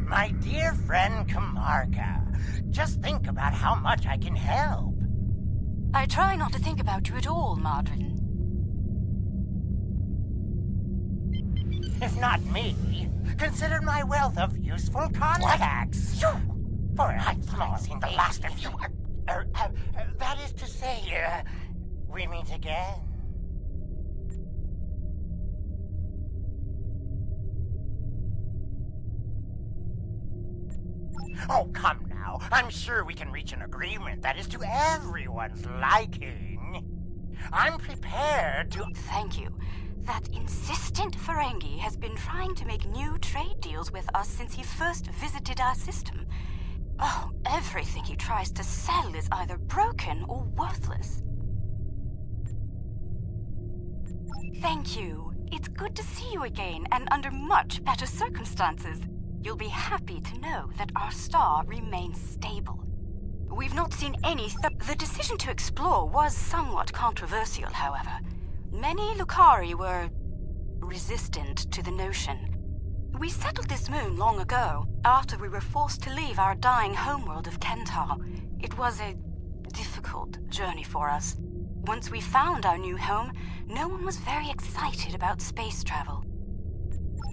My dear friend Kamarka, just think about how much I can help. I try not to think about you at all, Margarine. If not me, consider my wealth of useful contacts. For I've not seen the last of you. That is to say, we meet again. Oh, come now. I'm sure we can reach an agreement that is to everyone's liking. I'm prepared to... Thank you. That insistent Ferengi has been trying to make new trade deals with us since he first visited our system. Oh, everything he tries to sell is either broken or worthless. Thank you. It's good to see you again, and under much better circumstances. You'll be happy to know that our star remains stable. We've not seen any... The decision to explore was somewhat controversial, however. Many Lukari were resistant to the notion. We settled this moon long ago, after we were forced to leave our dying homeworld of Kentar. It was a difficult journey for us. Once we found our new home, no one was very excited about space travel.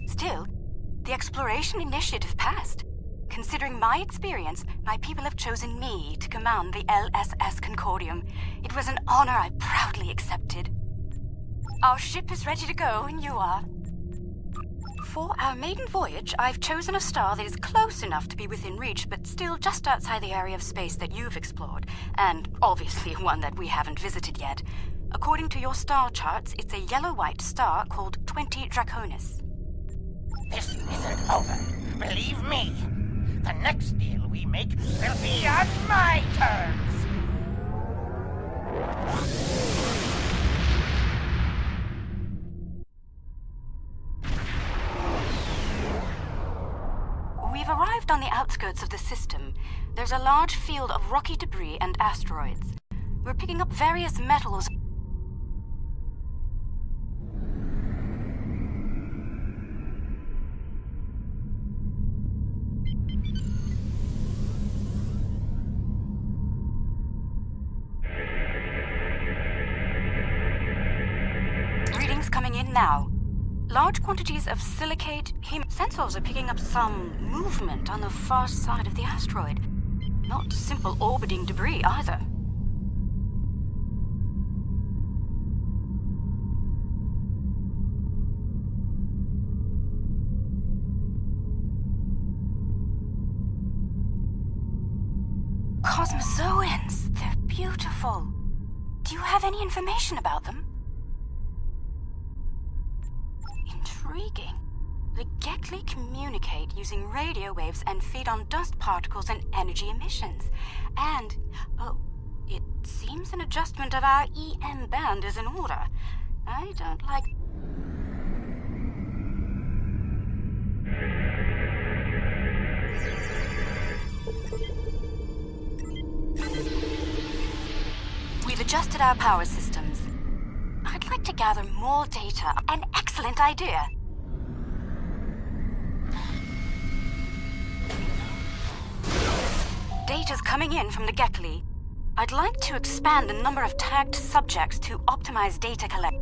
Still, the exploration initiative passed. Considering my experience, my people have chosen me to command the LSS Concordium. It was an honor I proudly accepted. Our ship is ready to go, and you are. For our maiden voyage, I've chosen a star that is close enough to be within reach, but still just outside the area of space that you've explored, and obviously one that we haven't visited yet. According to your star charts, it's a yellow-white star called 20 Draconis. This isn't over. Believe me, the next deal we make will be on my terms. We've arrived on the outskirts of the system. There's a large field of rocky debris and asteroids. We're picking up various metals. Readings coming in now. Large quantities of silicate sensors are picking up some movement on the far side of the asteroid. Not simple orbiting debris either. Cosmozoans! They're beautiful. Do you have any information about them? Intriguing. The Gekli communicate using radio waves and feed on dust particles and energy emissions. And, it seems an adjustment of our EM band is in order. I don't like... We've adjusted our power systems. I'd like to gather more data. An excellent idea. Data's coming in from the Gekli. I'd like to expand the number of tagged subjects to optimize data collection.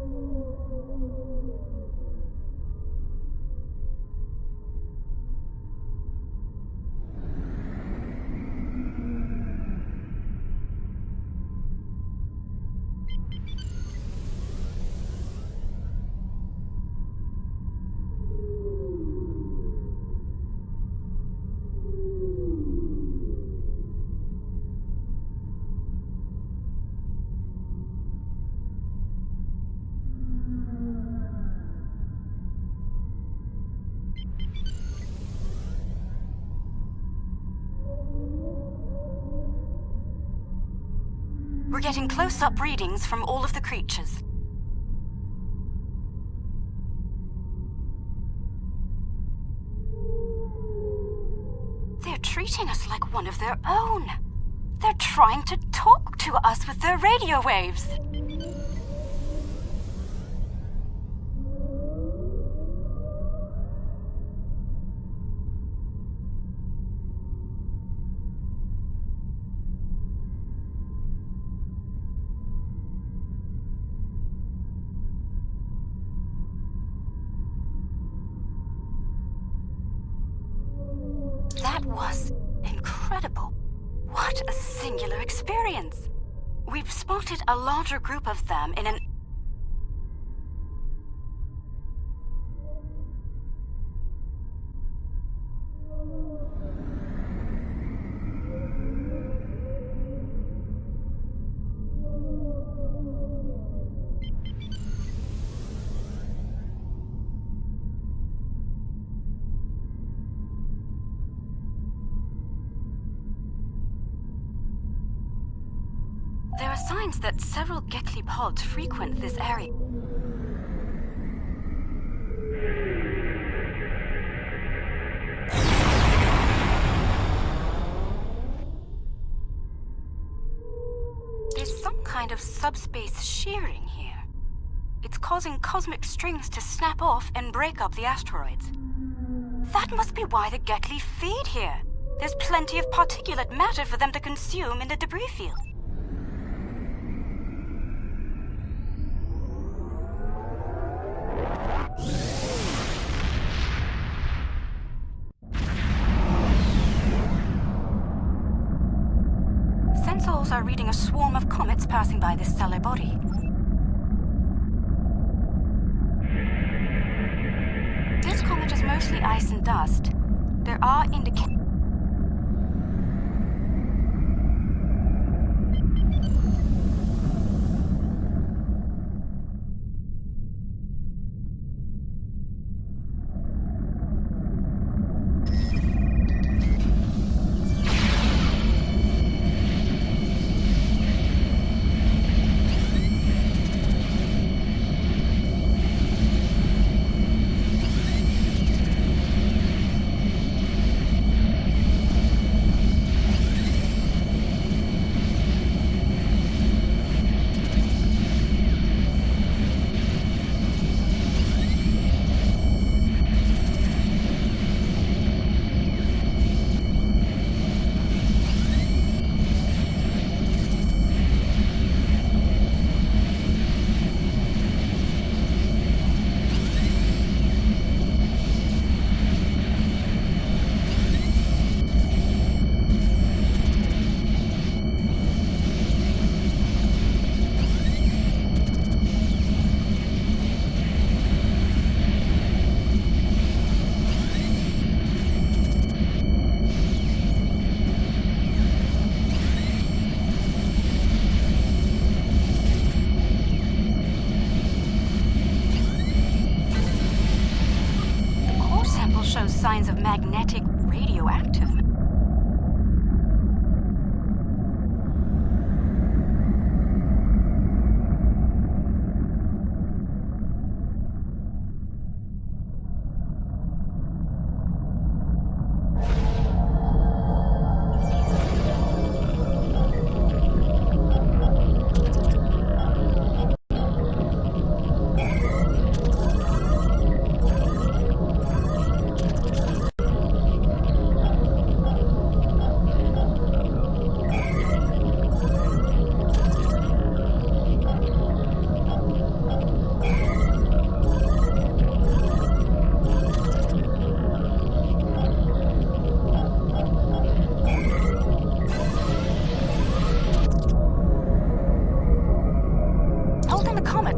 We're getting close-up readings from all of the creatures. They're treating us like one of their own. They're trying to talk to us with their radio waves. That was incredible. What a singular experience. We've spotted a larger group of them in an... There are signs that several Gekli pods frequent this area. There's some kind of subspace shearing here. It's causing cosmic strings to snap off and break up the asteroids. That must be why the Gekli feed here. There's plenty of particulate matter for them to consume in the debris field. Sensors are reading a swarm of comets passing by this stellar body. This comet is mostly ice and dust. There are indications. Shows signs of magnetic radioactive.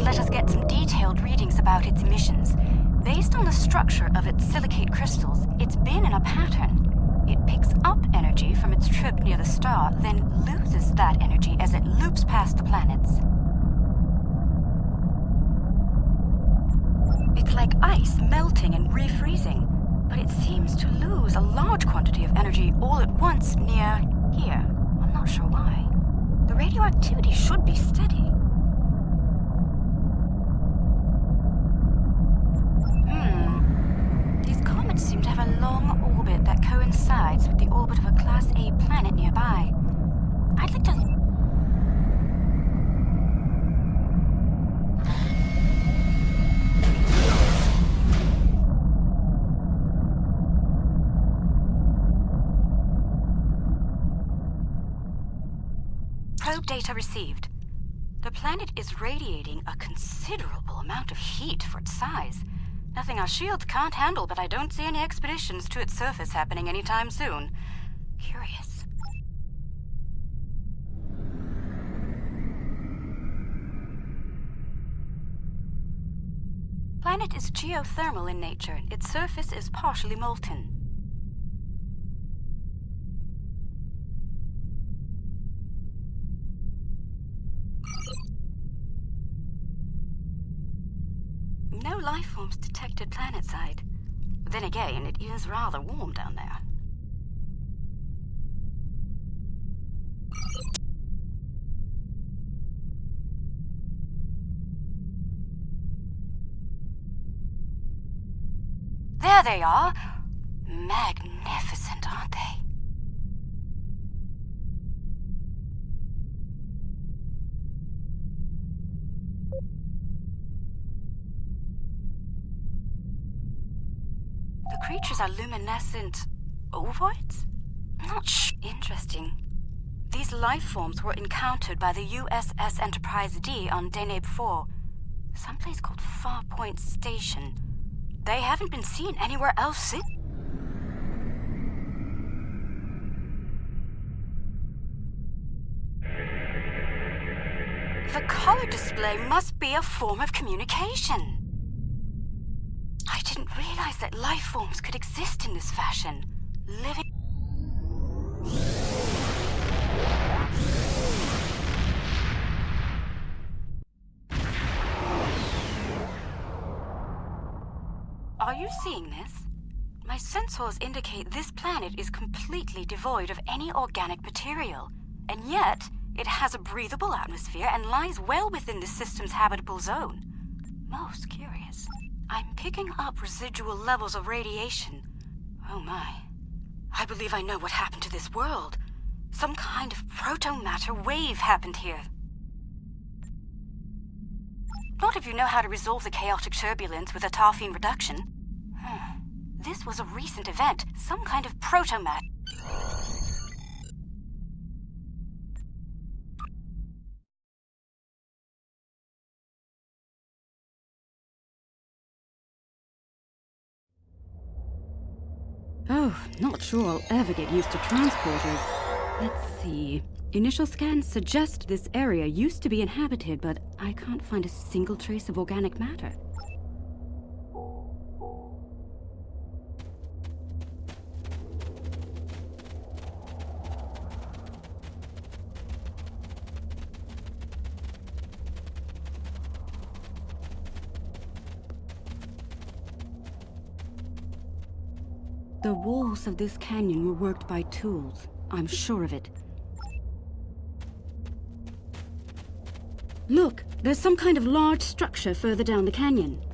Let us get some detailed readings about its emissions. Based on the structure of its silicate crystals, it's been in a pattern. It picks up energy from its trip near the star, then loses that energy as it loops past the planets. It's like ice melting and refreezing, but it seems to lose a large quantity of energy all at once near here. I'm not sure why. The radioactivity should be steady. These comets seem to have a long orbit that coincides with the orbit of a Class A planet nearby. I'd like to... Probe data received. The planet is radiating a considerable amount of heat for its size. Nothing our shields can't handle, but I don't see any expeditions to its surface happening anytime soon. Curious. Planet is geothermal in nature. Its surface is partially molten. No life forms detected planetside. Then again, it is rather warm down there. There they are. Magnificent, aren't they? The creatures are luminescent ovoids? Not interesting. These life forms were encountered by the USS Enterprise D on Deneb 4, someplace called Farpoint Station. They haven't been seen anywhere else since. The color display must be a form of communication. I didn't realize that life forms could exist in this fashion. Living... Are you seeing this? My sensors indicate this planet is completely devoid of any organic material, and yet it has a breathable atmosphere and lies well within the system's habitable zone. Most curious. I'm picking up residual levels of radiation. Oh my. I believe I know what happened to this world. Some kind of proto-matter wave happened here. Not if you know how to resolve the chaotic turbulence with a tarfine reduction. This was a recent event, some kind of proto-matter. Oh, not sure I'll ever get used to transporters. Let's see. Initial scans suggest this area used to be inhabited, but I can't find a single trace of organic matter. The walls of this canyon were worked by tools. I'm sure of it. Look, there's some kind of large structure further down the canyon.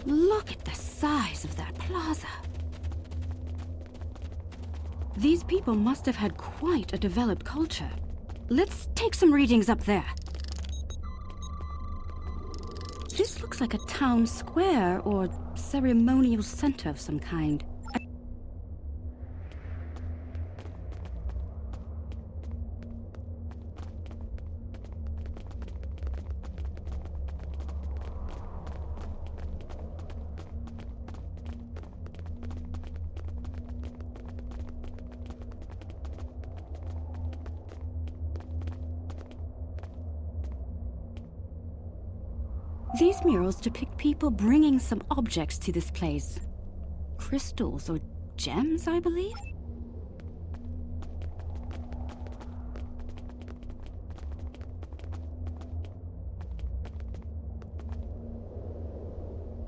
Look at the size of that plaza. These people must have had quite a developed culture. Let's take some readings up there. This looks like a town square or ceremonial center of some kind. These murals depict people bringing some objects to this place. Crystals or gems, I believe?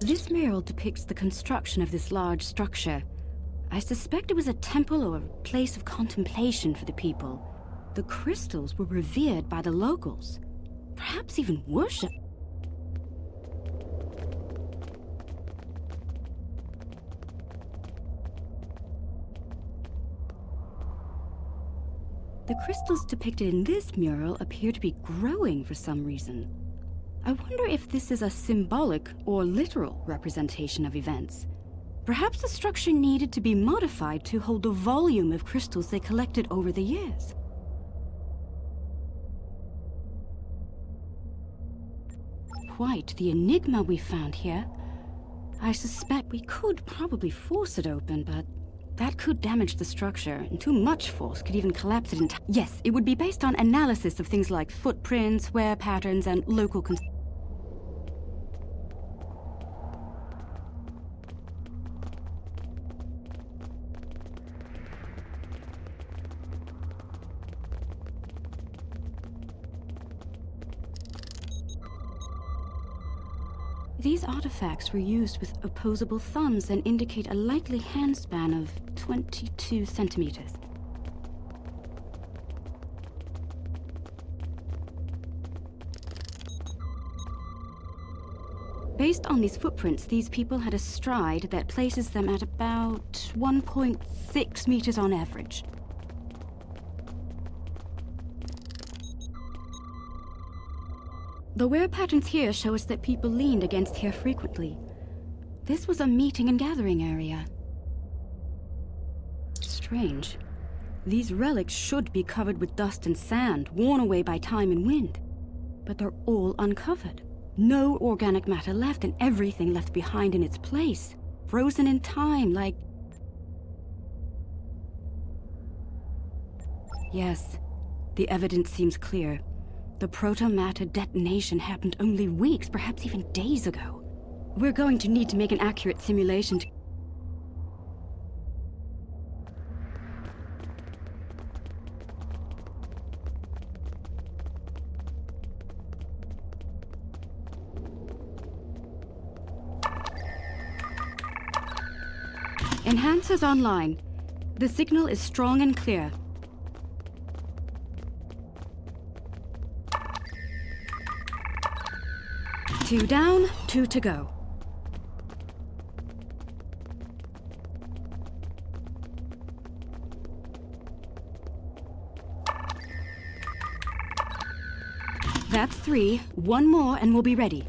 This mural depicts the construction of this large structure. I suspect it was a temple or a place of contemplation for the people. The crystals were revered by the locals, perhaps even worshipped. The crystals depicted in this mural appear to be growing for some reason. I wonder if this is a symbolic or literal representation of events. Perhaps the structure needed to be modified to hold the volume of crystals they collected over the years. quite the enigma we found here. I suspect we could probably force it open, but that could damage the structure, and too much force could even collapse it entirely. Yes, it would be based on analysis of things like footprints, wear patterns, and local These artifacts were used with opposable thumbs and indicate a likely handspan of 22 centimeters. Based on these footprints, these people had a stride that places them at about 1.6 meters on average. The wear patterns here show us that people leaned against here frequently. This was a meeting and gathering area. Strange. These relics should be covered with dust and sand, worn away by time and wind. But they're all uncovered. No organic matter left, and everything left behind in its place. Frozen in time, like... Yes, the evidence seems clear. The proto-matter detonation happened only weeks, perhaps even days ago. We're going to need to make an accurate simulation to... Enhancers online. The signal is strong and clear. Two down, two to go. That's three. One more and we'll be ready.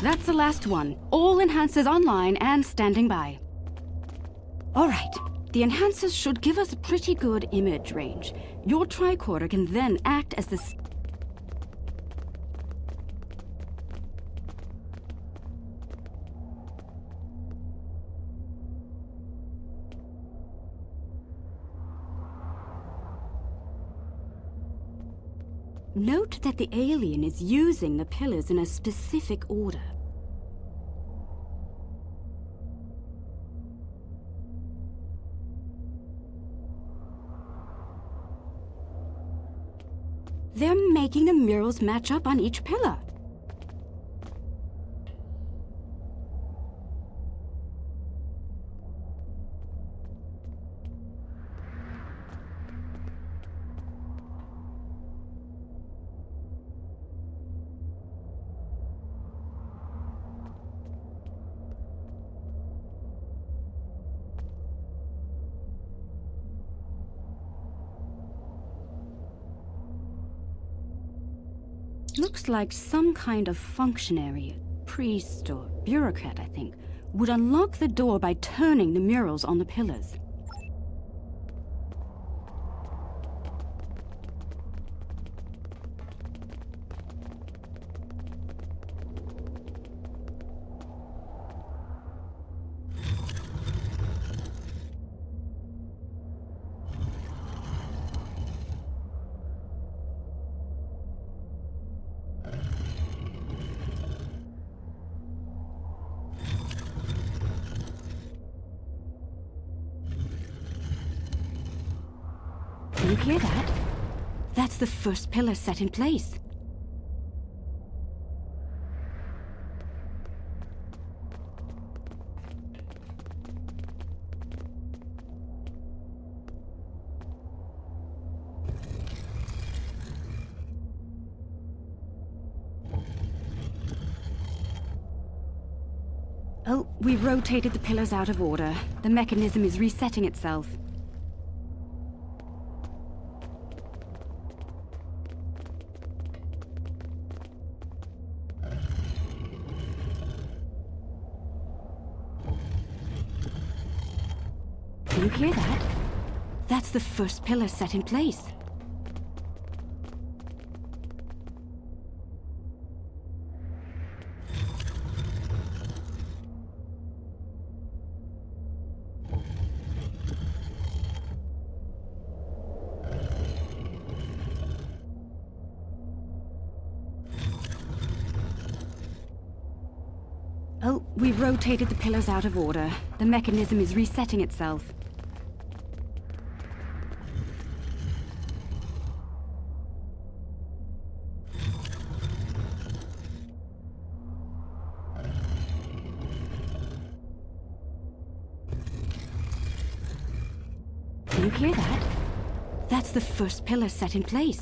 That's the last one. All enhancers online and standing by. All right. The enhancers should give us a pretty good image range. Your tricorder can then act as the... Note that the alien is using the pillars in a specific order. They're making the murals match up on each pillar. Looks like some kind of functionary, priest or bureaucrat, I think, would unlock the door by turning the murals on the pillars. You hear that? That's the first pillar set in place. Oh, we've rotated the pillars out of order. The mechanism is resetting itself. You hear that? That's the first pillar set in place. Oh, we've rotated the pillars out of order. The mechanism is resetting itself. Do you hear that? That's the first pillar set in place.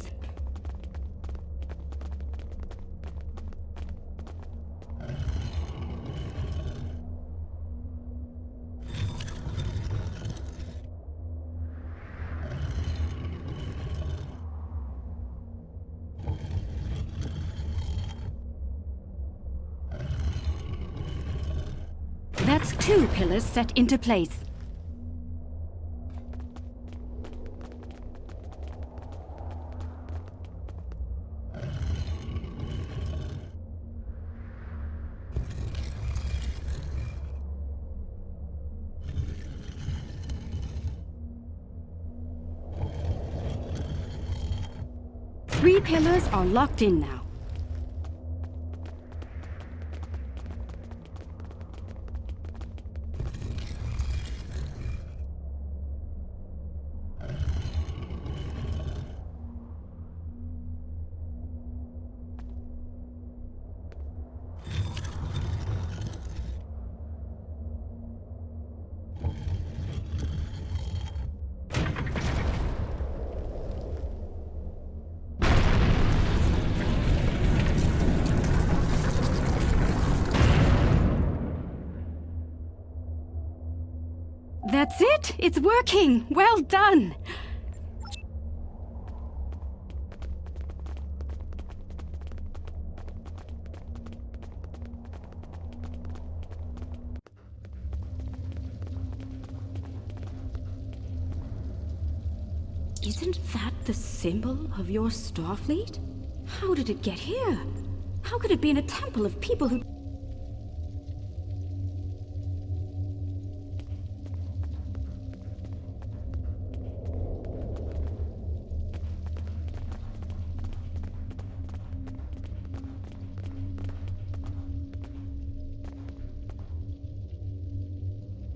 That's 2 pillars set into place. Three pillars are locked in now. That's it! It's working! Well done! Isn't that the symbol of your Starfleet? How did it get here? How could it be in a temple of people who...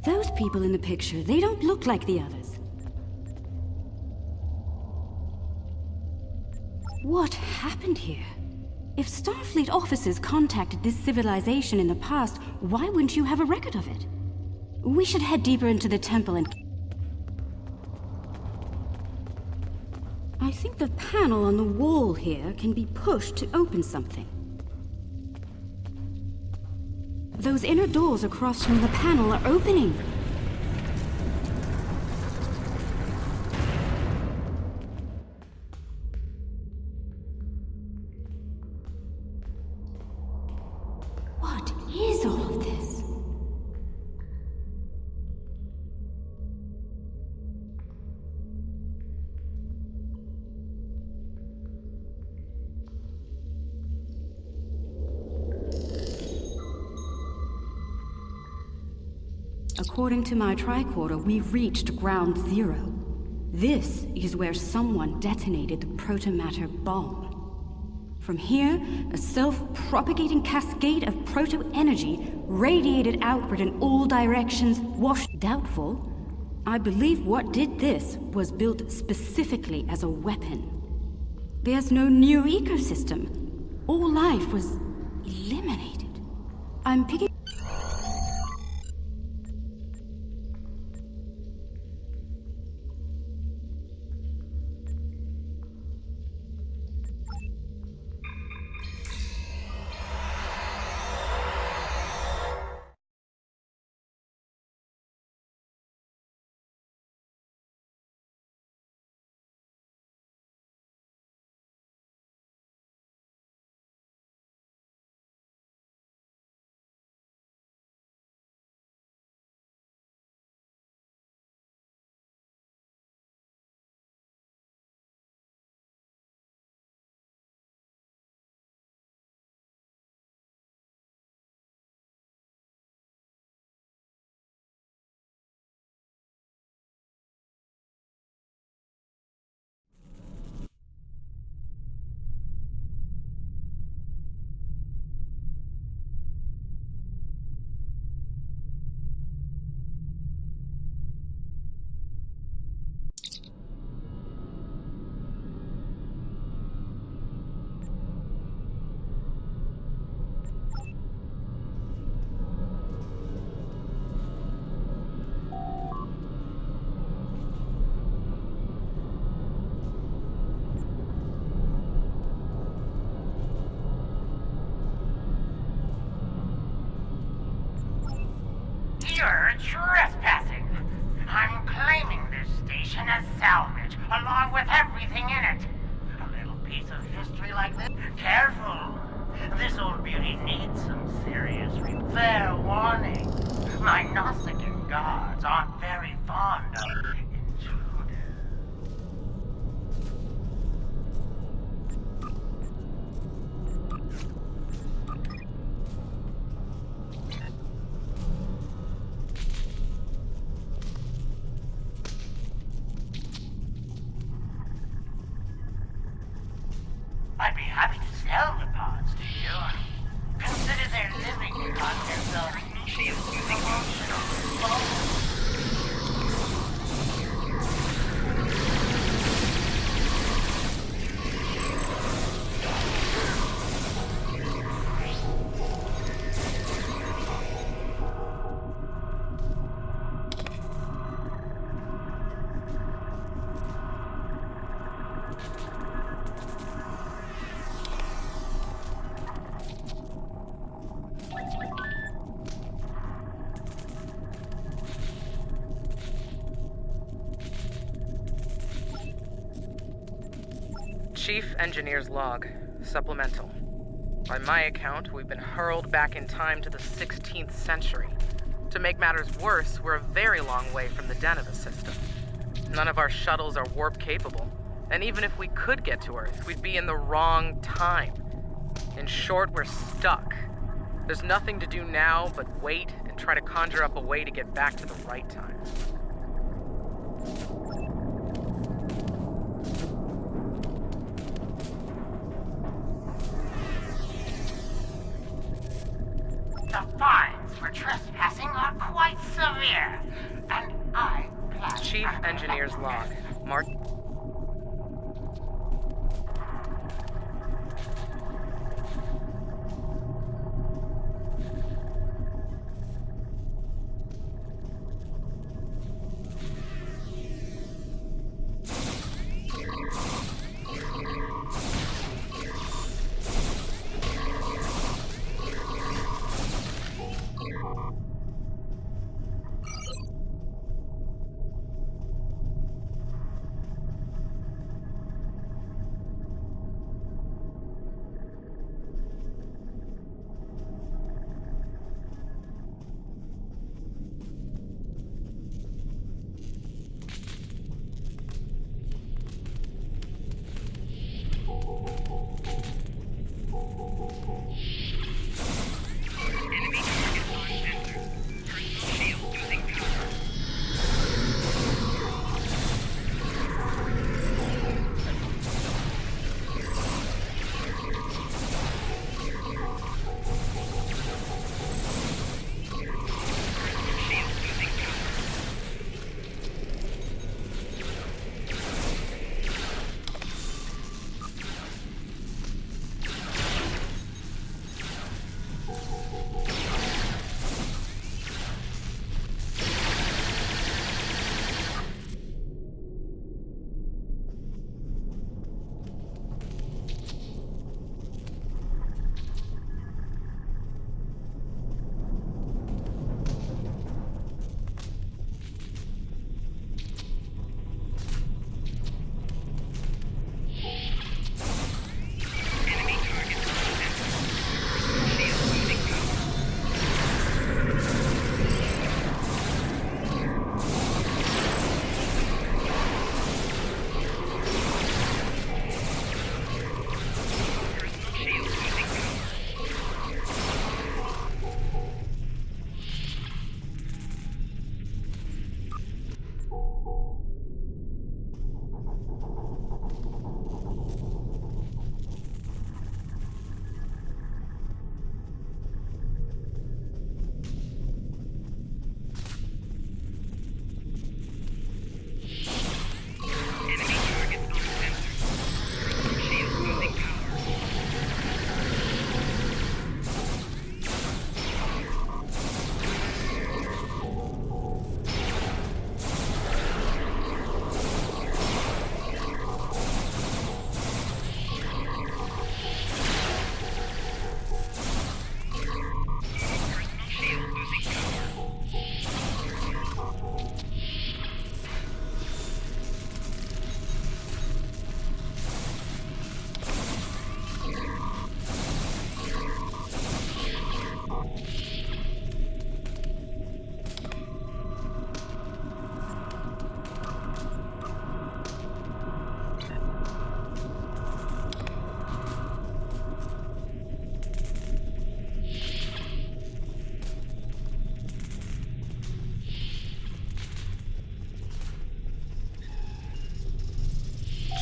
Those people in the picture, they don't look like the others. What happened here? If Starfleet officers contacted this civilization in the past, why wouldn't you have a record of it? We should head deeper into the temple and... I think the panel on the wall here can be pushed to open something. Those inner doors across from the panel are opening. What is all of this? According to my tricorder, we've reached ground zero. This is where someone detonated the protomatter bomb. From here, a self-propagating cascade of proto-energy radiated outward in all directions, washed doubtful. I believe what did this was built specifically as a weapon. There's no new ecosystem. All life was eliminated. I'm picking... You're trespassing. I'm claiming this station as salvage, along with everything in it. A little piece of history like this? Careful. This old beauty needs some serious fair warning. My Nausicaan guards aren't very fond of intruders. I'd be happy to sell the pods to you. Consider their living contents of emotional. Chief Engineer's Log. Supplemental. By my account, we've been hurled back in time to the 16th century. To make matters worse, we're a very long way from the den of the system. None of our shuttles are warp capable, and even if we could get to Earth, we'd be in the wrong time. In short, we're stuck. There's nothing to do now but wait and try to conjure up a way to get back to the right time. The fines for trespassing are quite severe, and I plan... Chief Engineer's Log. Mark...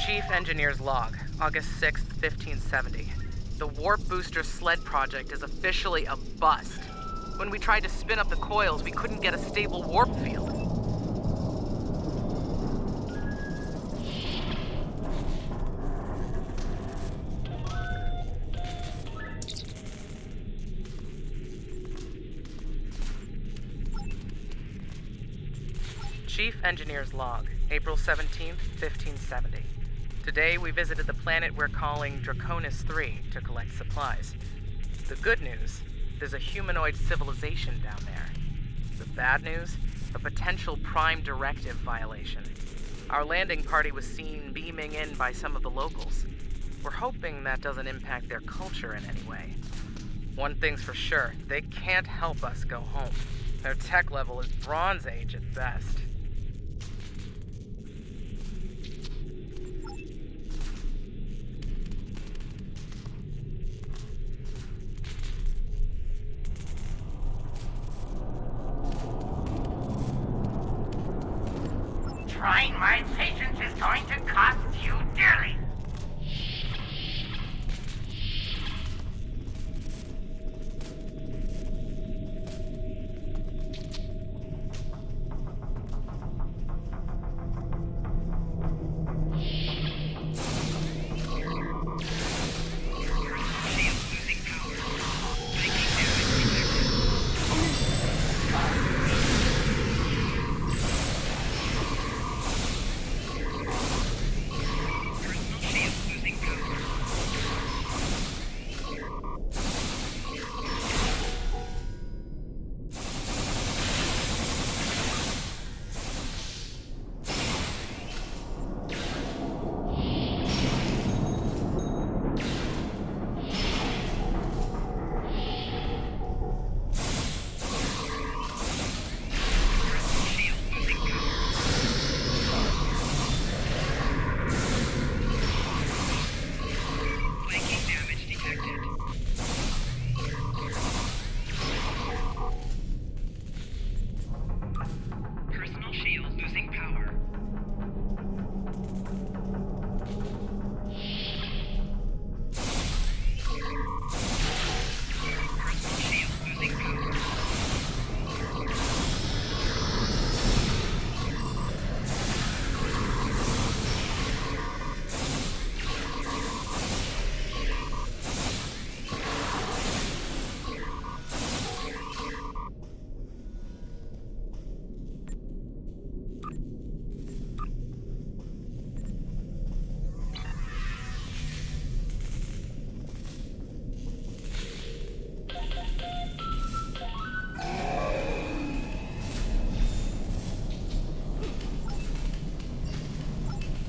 Chief Engineer's Log, August 6th, 1570. The Warp Booster Sled project is officially a bust. When we tried to spin up the coils, we couldn't get a stable warp field. Chief Engineer's Log, April 17th, 1570. Today we visited the planet we're calling Draconis 3 to collect supplies. The good news, there's a humanoid civilization down there. The bad news, a potential Prime Directive violation. Our landing party was seen beaming in by some of the locals. We're hoping that doesn't impact their culture in any way. One thing's for sure, they can't help us go home. Their tech level is Bronze Age at best. Trying my patience is going to cost you dearly.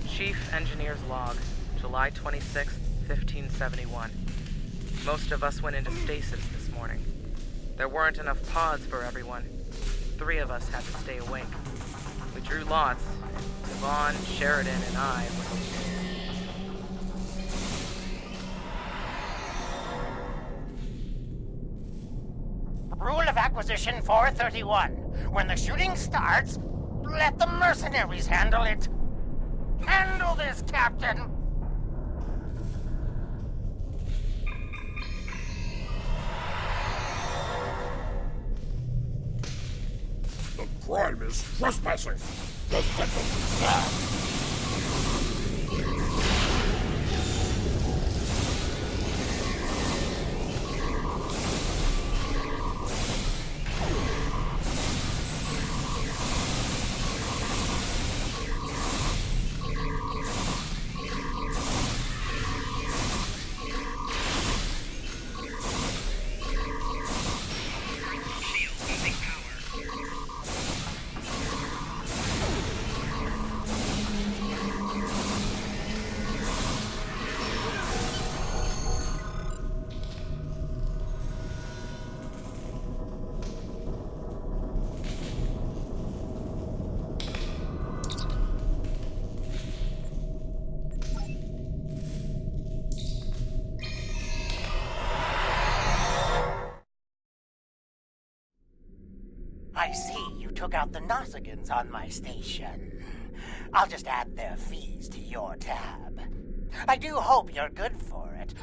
Chief Engineer's Log, July 26th, 1571. Most of us went into stasis this morning. There weren't enough pods for everyone. 3 of us had to stay awake. We drew lots. Yvonne, Sheridan, and I were... Rule of Acquisition 431. When the shooting starts, let the mercenaries handle it. Handle this, Captain! The crime is trespassing. The sentence is death. I see you took out the Nosigans on my station. I'll just add their fees to your tab. I do hope you're good for it.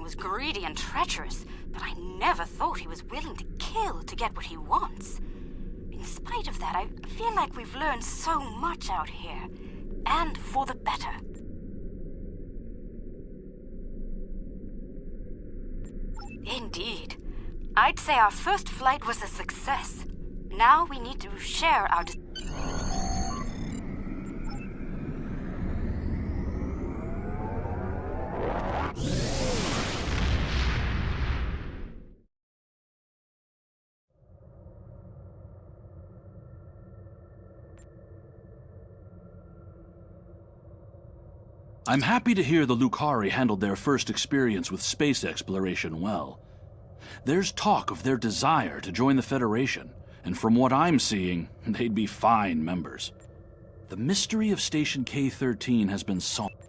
Was greedy and treacherous, but I never thought he was willing to kill to get what he wants. In spite of that, I feel like we've learned so much out here, and for the better. Indeed. I'd say our first flight was a success. Now we need to share our... I'm happy to hear the Lucari handled their first experience with space exploration well. There's talk of their desire to join the Federation, and from what I'm seeing, they'd be fine members. The mystery of Station K-13 has been solved.